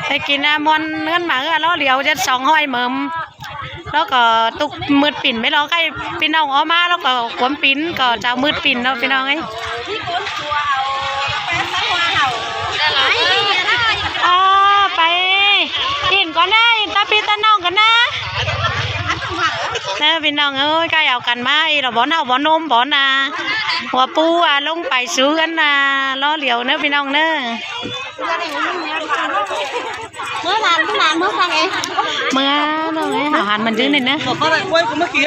ไปกินมอนเงินหมาแล้วเหลียวจะ200เหมิมแล้วก็ตุกมืดปิ่นไม่รอใครพี่น้องออกมาแล้วก็ขวมปิ่นก็จะมืดปิ่นเนาะพี่น้องไอ้อ๋อไปกินก่อนนะตาพี่ตาน้องกันนะนะพี่น้องเอ้ยใกล้เอากันมาอีเราบ่นเอาบ่นมบ่นาหัวปูลงไปซื้อกันล้อเหลียวเนอะพี่น้องเนอะเมื่อน้องไอ้อาหารมันดื้อนิดนะบอกเขาเลยกล้วยกูเมื่อกี้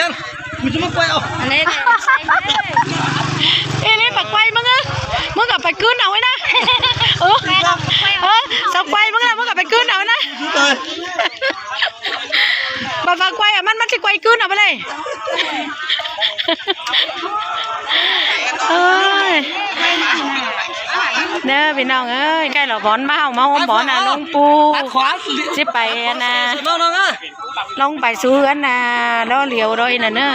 มันจะมาล้วยเอาอันนี้นี่ปักไว้มึงอะมึงกลับไปคืนเอาไว้นะสักไว้มึงนะมึงกลับไปคืนเอานะปักไว้อะมันจะไว้คืนเอาไปเลยเด้อพี่น้องเอ้ยใกล้เราบอนมาเอามาอมบอนลงปูสิไปลงไปซื้อกันแล้วเหลียวโดยน่ะเนอะ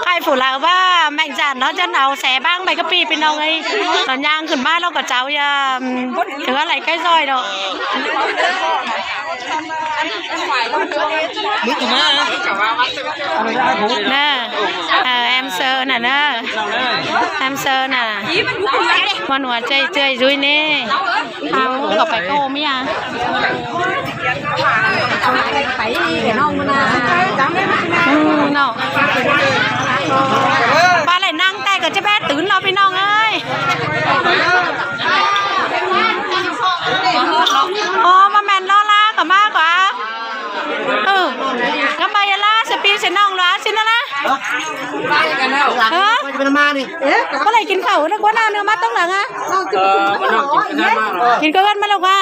ใครฝูเราว่าแม่งจานเนาะจะเอาแสบ้างไปก็ปีพี่น้องไอ้ตอนย่างขึ้นบ้านเราก็เจ้าอย่าถืออะไรใกล้ซอยดอกมึงกับมาน่ะแอมเซอร์น่ะนะแอมเซอร์น่ะวันหัวใจเจยดุยนี่เอาก็ไปโกมิอ่ะไปน้องมันน้องปลาไหลนั่งแต่ก็จะแบดตื่นเราพี่น้องเอ้ยอ๋อมาแมนล่อล่ากับมากกว่าก็ไปยาล่าสปีเสน้องละสินะนะเป็นมาดิก็เลยกินข้าวนะกว่าน้าเนื้อมัดต้องหลังอ่ะกินก็กันมาแล้วว่า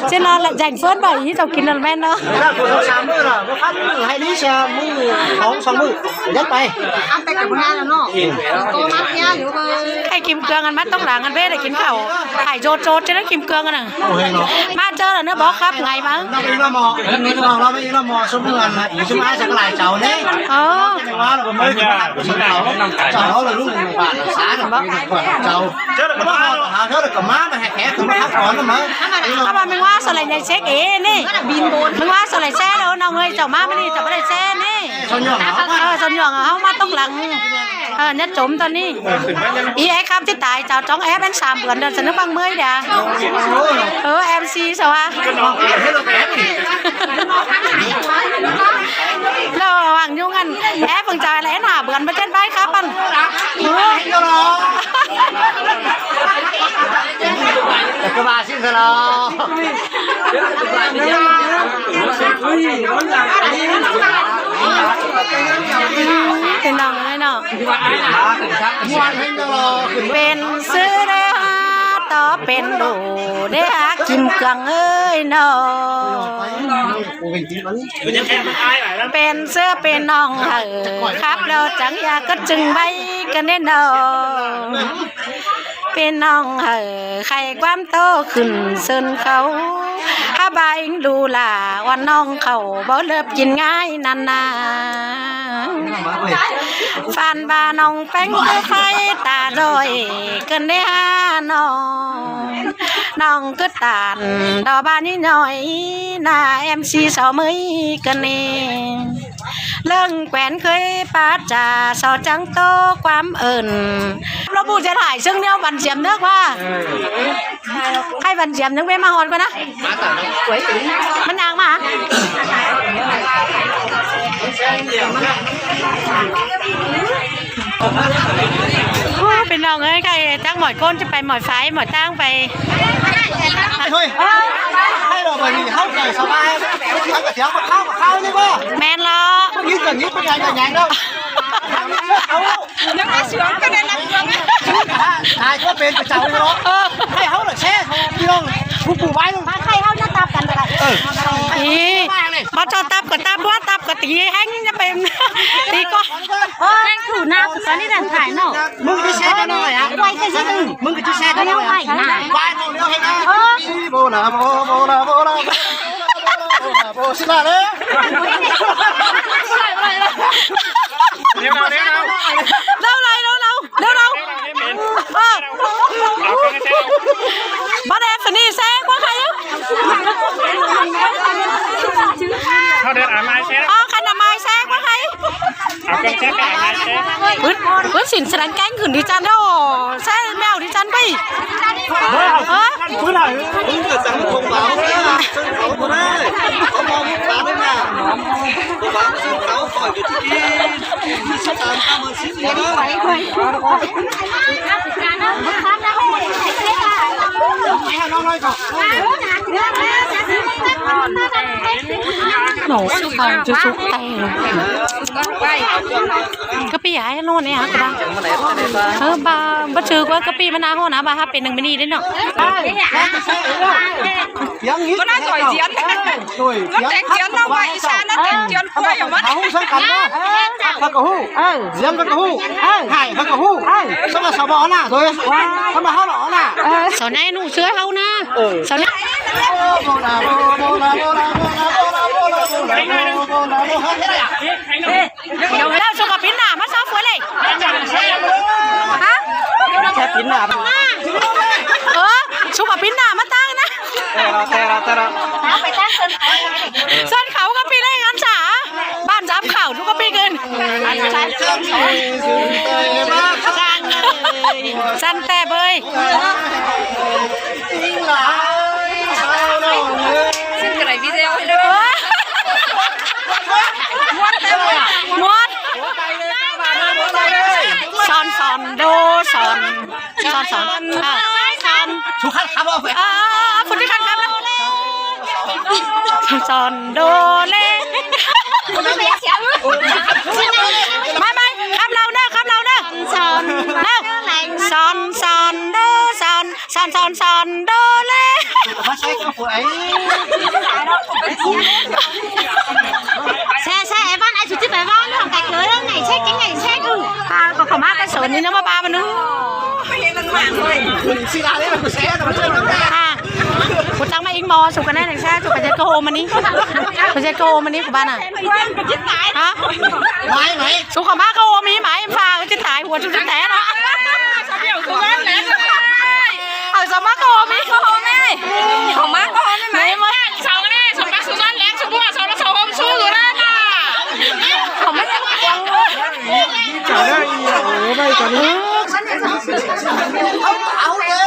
เช่นเราแจงเฟิร์สบ่อยที่เรากินนั่นแม่เนาะ3 มื้อล่ะบ่คันให้ลิชามื้อ2 มื้อยัดไปไปกับงานแล้วเนาะโตมัดเนี่ยอยู่ใครกินเกลือกันมัดต้องหลังกันเบ้ได้กินข้าวไข่โจดจะได้กินเกลือกันน่ะมาเจอแล้วเนื้อบอกครับไงมั้งเราไม่ละหมอเราไม่ละหมอสมเงินอยู่ชิมาสักหลายเจ้าเนี่ยไม่ว่าเราไม่ได้เจ้าเราลูกในบ้านสาแต่ว่าเจ้าหาเท่าไหร่ก็มาแหกถึงมาพักผ่อนมั้งถ้ามันว่าสไลด์ในเช็คนี่บินบนมันว่าสไลด์แซ่แล้วน้องเอ้ยเจ้ามาไม่ได้จะไม่ได้แซ่นี่ส่วนหย่องเขามาต้องหลังเนี่ยจมตอนนี้อีไอ้คำที่ตายเจ้าจ้องแอฟเป็น3 เดือนเดินสนุกบังเมื่อยเด้อแอมซีสวะเราหวังยุ่งกันแอฟฝึกใจอะไรหนาเบื่อมาเช่นใบครับมันกระบะสิ้นเสร็จเป็นน้องเลยเนาะเป็นซื้อได้ต่อเป็นดูได้กินกังเอ้ยเนาะเป็นเสื้อเป็นน้องครับเราจังอยากก็จึงใบกันแน่นอนเป็นน้องใครความโตขึ้นเซินเขาถ้าใบดูล่ะว่าน้องเขาบ่เลิบกินง่ายนานฟันบาน้องแป้งไฟตาดอยกันได้น้องก็ตานดอกบานนี้หน่อยหน้าMC สาวมือกันเองเรื่องแขวนเคยปาจ่าสอจังโตความเอิญเราบูจะถ่ายซึ่งเนี่ยบันเสียมเนื้อว่าใครบันเสียมนึกไม่มาหอนกันนะมันยางมาเป็นน้องเอ้ยใครตั้งหมอยก้นจะไปหมอยไฟหมอยตั้งไปเฮ้ยให้เราไปนี่เข้าใจสบายทำกับเสียงกับข้าวนี่ป่ะแมนล้อยิ่งกว่านี้เป็นยังไงแล้วเอาแล้วก็เสือก็ได้รับเงินตายก็เป็นกระเจ้าเลยเนาะให้เขาหน่อยแช่พี่น้องผู้ปู่ไว้ถ้าใครเขาจะตับกันอะไรมาจอตับกับตับว่าตับกับตีแห้งจะเป็นตีก็แม่งถูหน้าตอนนี้ดันถ่ายเนาะมึงจะแช่กันหน่อยอ่ะไว้กันสิมึงจะแช่กันหน่อยไว้มองเลี้ยวให้นะโบนาโบสิมาเลยเร็ว บ้านแดงสนีแซ่กว่าใครอ่ะ เขาเดินอ่านไม้แช่ อ๋อคันนาไม้แซ่กว่าใคร เอาเครื่องแช่กับอ่านไม้แช่ พื้นสินสลันแกงขึ้นดิจันโอ้แซ่แมวดิจันไปเออ พื้นหน่อย มึงเกิดสังคมเบาเนี่ยซึ่งเขาไม่ได้เขามองมุกฟ้าได้นะมุกฟ้าซึ่งเขาปล่อยไปที่สถานการณ์มันสิ้นแล้วน้องน้อยก่อน หนูฟังจะชุกไตเลยกะปิย้ายโน่นเนี่ยฮะกระด้างบ้าชื่อว่ากะปิมะนาวนะบ้าฮะเป็นหนึ่งมินิได้เนาะ ยังงี้ก็น่าสวยเจียนด้วยก็แต่งเจียนเราไปอีสานแล้วแต่งเจียนกล้วยอย่างมันเขาสังกันนะเขากระหู้เสียมเขากระหู้ไห่เขากระหู้สมัครสบอน่ะด้วยสมัครเขาหล่อน่ะ สาวไหนหนูเชื่อเขานะสาวไหนแล้วสุกปิ้นหนามาซ้อมฝวยเลยฮะ แค่ปิ้นหนา สุกปิ้นหนามาตั้งนะ แต่เรา ส้นเขาก็ปีได้งั้นจ๋าบ้านจับเข่าทุกก็ปีเกินสันแต่เบยซึ่งกระไรวิดีโอเลยม้วนสอนโดสอนชุกขัดขับเอาไป คุณที่คันครับสอนโดเลไม่ครับเราเนอะครับเราเนอะสอนโดสอนโดเล มาใช้กระปุกไอ้ xe bạn ai chụp tiếp bài văn hoặc cái cưới này check cái này check ừ ปลาก็ขม่าก็สวนนี่นะมาปลามันนู้ ศิลาเนี่ยมันแซ่แต่มันเชื่อมันแซ่ ค่ะกูตั้งมาอิงมอสุกันแน่หนึ่งแซ่จุกกระเจ็ดโกโฮมันนี้กระเจ็ดโกโฮมันนี้กูบ้านอ่ะฮะ ไหม สุขภาพโกโฮมีไหมฟ้าก็จะตายหัวจุดจะแตะเนาะเอาสมาโกโฮมีโกโฮมีของมาโกโฮมีไหมสองแน่สองมาสุดนั้นแรงสุดบัวสองแล้วสองสู้อยู่นะของไม่ได้จะได้ไม่จะนี้เอาเลย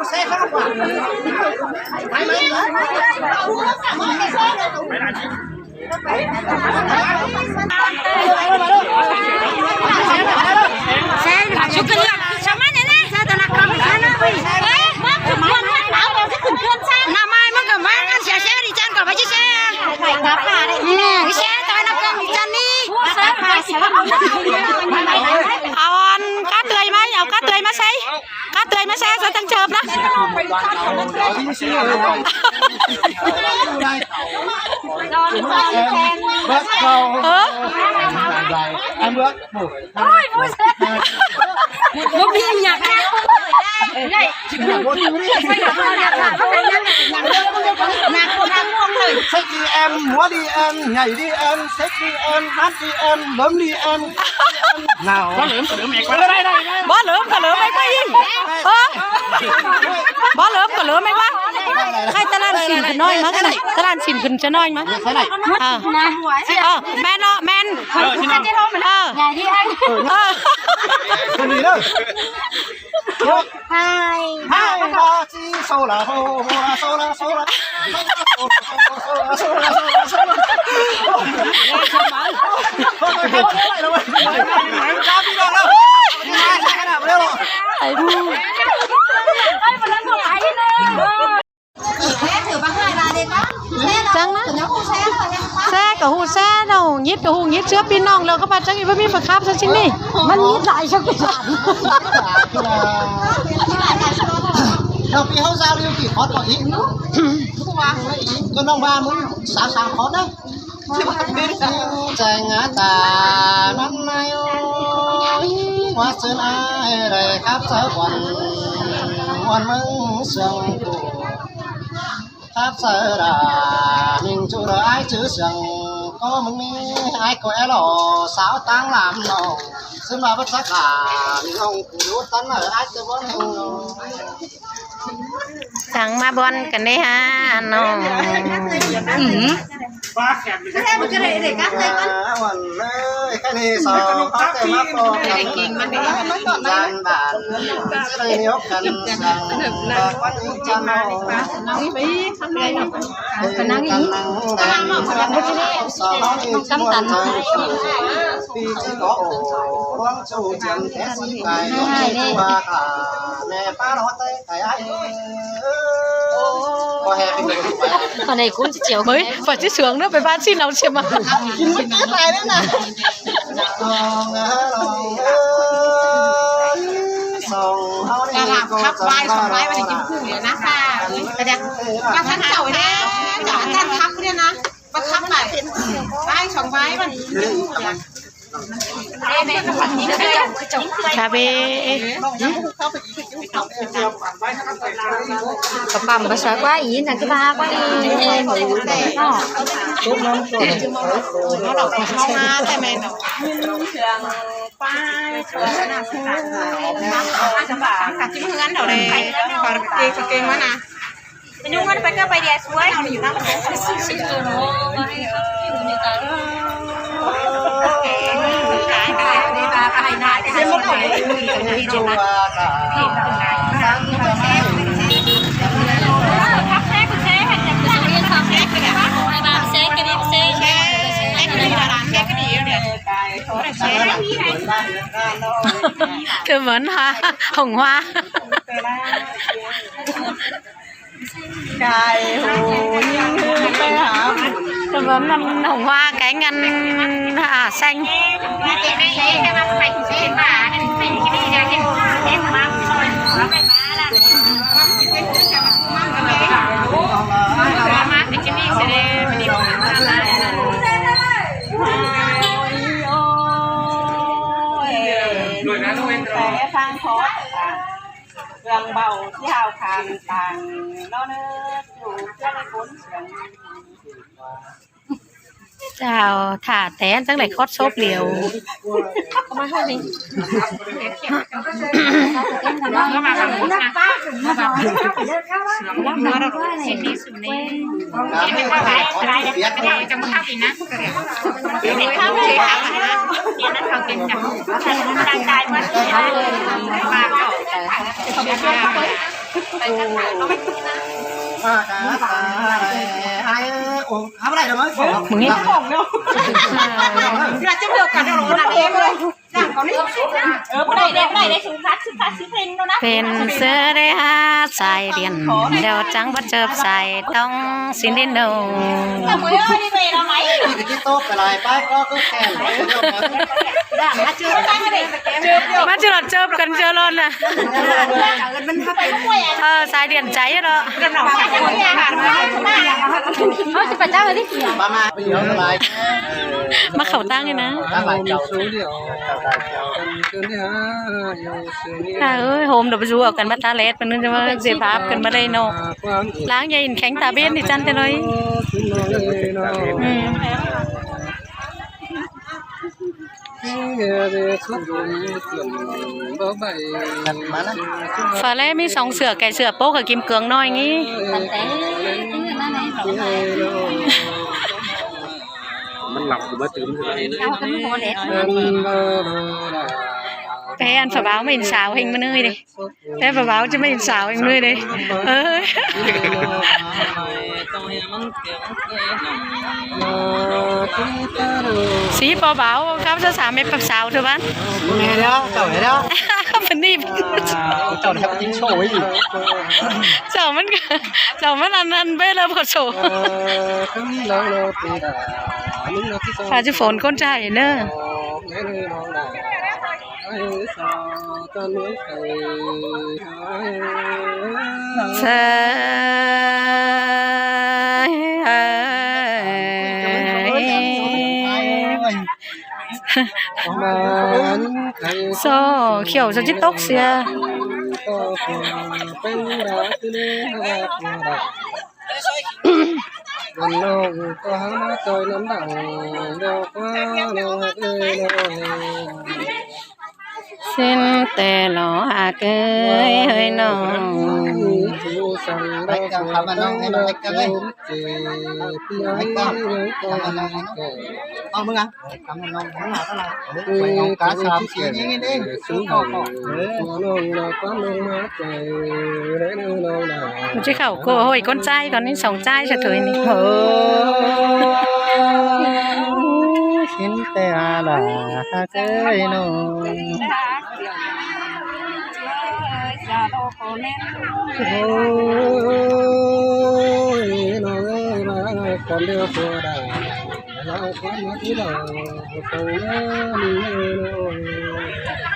แซ่ข้าวกว่าchụp cái lọc cho mắt này này ra tao nạp cầm cái nó ơi mắt chụp luôn mắt áo đều cái khẩn trương sang năm mai mắt cầm mắt ăn xe đi chân còn phải chiếc xe phải cáp hà đấy nè cái xe tao nạp cầm chân đi cáp hà xeเอาอันก้าเตยมาเอาก้าเตยมาใส่ก้าเตยมาใส่จะตั้งเจิบนะem bước một viên nhạc xách đi em múa đi em nhảy đi em xách đi em hát đi em bấm đi em nào có lượm mẹ qua đây บ่เหลือมก็เหลือไม่ก็ยิงบ่เหลือมก็เหลือไม่ว่าใครตะลานสินขึ้นน้อยมั้งกันตะลานสินขึ้นจะน้อยมั้งแมนเนาะแมนnhảy đi anh cái gì đó hai ba chi sâu là hô là sâu là sâu làจังนะแซ่กับหูแซ่เนาะยิดกับหูยิดเชื้อพี่น้องเราก็มาจังอีกว่ามีฝักครับซะชิ้นนี่มันยิดหลายชักกี่บาท เราปีเขาgiao lưu kỳ khó có ý con ông ba muốn sáng sáng khó đấy chàng ta năm nay hoa sơn ai đầy khắp sở quần quan mừng sương khắp sở đà nhưng chú đỡ ai chứ sương có mừng ai có ai lọ sáo tang làm nọ xin mà bất sắc à ông lúa tấn ở ai tôi vẫn hùng สั่งมาบอนกันได้ฮะน้อง ฟ้าแข็ง Thế mà cái này để cắt đây con. cái này sò có cái mắt to cái kinhมันนี่gian bản cái này nếu cần sang và quan chân nó cái năng ý cắm tận vì chỉ có quang chủ chân thế gì cái và cả mẹ ba nó tay cái ai có hè thì mình con này cũng chiều mới phải chứ sướng nữa phải ban xin nào xem mà Này nữa nè. Cả làm khắp vai sòng vai và để chim củ này nát ra. Cái đẹp. Các khán chậu đấy, chậu tan khắp đấy nè. Và khắp lại vai sòng vai và chim củ này. คาเบกระปั๊มภาษาว่าอีน่ะก็ว่าว่าอีเนาะ Nó đọc vào sau ma thế mẹ nó. Trường vai sòng nè. Cả chim hương ăn đầu đây. Còn cái kia mà nè. Mình nhung ăn phải cái bài đẹp suối nàoอยู่นั่งคือเหมือนหงhoa Cài hồ nhưng hương bay hả?คือเหมือนมันหงhoa cái ngăn xanh Sẽ sang khó gần bầu chỉ hào khàn tàn nó nước dù cho cái cuốn sườn เจ้าถ่าแต้นตั้งแต่คอดซบเหลียว hai hai cái này rồi mớiมึงนี่ là chấp được cả đồ là em ơi chẳng có nít đây xuống phát phim đâu đó เป็นเสื้อได้ใส่เดียนเดี๋ยวจังบัดเจิบใส่ต้องสินดินโด mới ơi đi về đâu máy cái tốt cái này bác có cứ kèm đã mà chưa có cái này มาจุดเจิบกันเจอรถน่ะ mình phải quay สายเดียนใจเนาะ cái nào phải cái nhà hàng nó chỉ phải trao đi ba ma bây giờ lại มาเข่าตั้งเลยนะ các bạn chào เอ้ยโฮมเดี๋ยวไปดูเอากันมาตาเล็ดมันนึกว่าเสียภาพกันมาได้เนาะล้างยาอินแข็งตาเบี้ยนนี่จันไปเลยฝาแรกมีสองเสือไก่เสือโป๊กกับกิมเกลืองน้อยงี้มันหลับอยู่มาตื่นเลย แพ้อันฝาบ้าไม่เห็นสาวเฮงมาเนื่อยดิแพ้ฝาบ้าจะไม่เห็นสาวเฮงเนื่อยดิสีเบาๆครับจะสามเม็ดกับสาวเถอะบ้าน nghe đó chào nghe đó มันนี่ chào đẹp tính sổ ấy gì สาวมันอันเบ้แล้วพอโซพาจะฝนก้นใจเนอะเสีโซ่เขียวจะจิตตกเสีย คนน้องก็หามาต่อยน้ำดังบอกว่าน้องหักเอ้ยน้อง สิ้นแต่หลอหักเอ้ยเฮ้ยน้อง ผู้สั่งดอกทำมาน้องให้น้องเจ็บพี่ให้ก็เอามึงอ่ะทำมันน้องทั้งหลายเท่าไหร่ไปน้องกาสามเสียนี่นี่ซื้อของน้องเราก็ลงมาใจแล้วน้องน่ะ มันจะเข้าโก้โหยก้นใจก่อนนี่สองใจเฉยๆนี่โห สินแต่อะไรเจ้ยน้อง โอ้ยน้องเอ้ยมาคนเดียวพอได้เราคนมาที่เราคงไม่มีน้อง